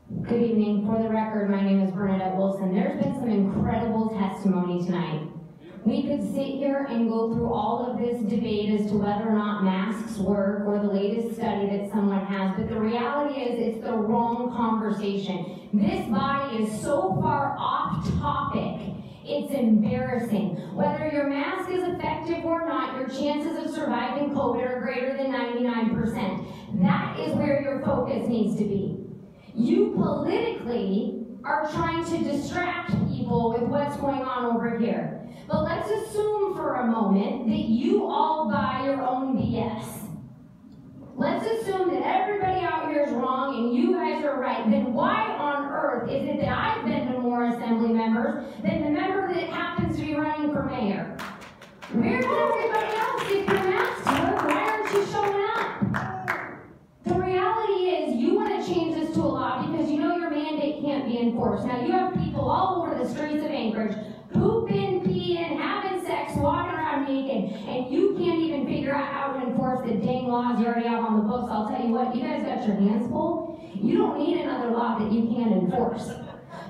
Good evening. For the record, my name is Bernadette Wilson. There's been some incredible testimony tonight. We could sit here and go through all of this debate as to whether or not masks work or the latest study that someone has, but the reality is it's the wrong conversation. This body is so far off topic, it's embarrassing. Whether your mask is effective or not, your chances of surviving COVID are greater than 99%. That is where your focus needs to be. You politically are trying to distract people with what's going on over here. But let's assume for a moment that you all buy your own BS. Let's assume that everybody out here is wrong and you guys are right. Then why on earth is it that I've been to more assembly members than the member that happens to be running for mayor? Where's everybody else? If your masks work, why aren't you showing up? The reality is you want to change this to a law because you know your mandate can't be enforced. Now you have people all over the streets of Anchorage pooping, peeing, having sex, walking around naked, and you can't even figure out how to enforce the dang laws you already have on the books. I'll tell you what, you guys got your hands full. You don't need another law that you can't enforce.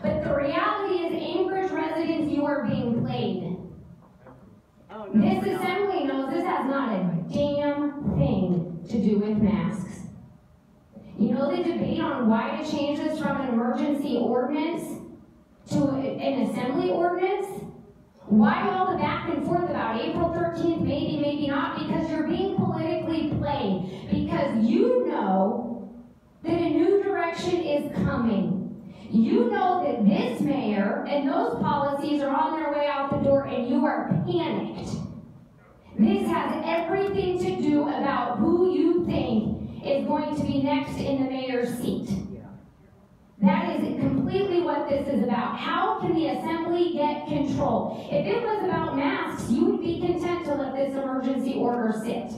But the reality is, Anchorage residents, you are being played. This assembly knows this has not a damn thing to do with masks. You know the debate on why to change this from an emergency ordinance to an assembly ordinance? Why all the back and forth about April 13th, maybe, maybe not? Because you're being politically played. Because you know that a new direction is coming. You know that this mayor and those policies are on their way out the door and you are panicked. This has everything to do about who you think is going to be next in the mayor's seat. That is completely what this is about. How can the assembly get control? If it was about masks, you would be content to let this emergency order sit.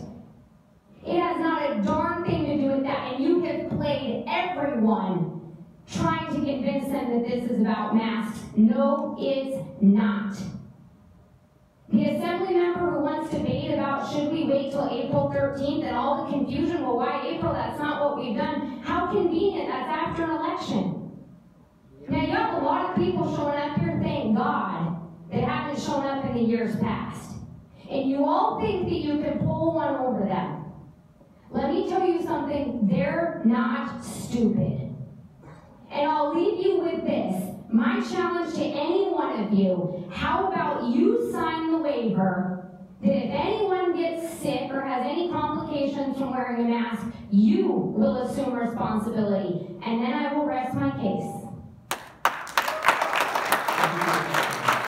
It has not a darn thing to do with that, and you have played everyone trying to convince them that this is about masks. No, it's not. The assembly member who wants to debate about should we wait till April 13th and all the confusion, well, why April? That's not what we've done. How convenient, that's after an election. Now, you have a lot of people showing up here, thank God, that haven't shown up in the years past. And you all think that you can pull one over them. Let me tell you something, they're not stupid. And I'll leave you with this. My challenge to any one of you, how about you sign the waiver that if anyone gets sick or has any complications from wearing a mask, you will assume responsibility.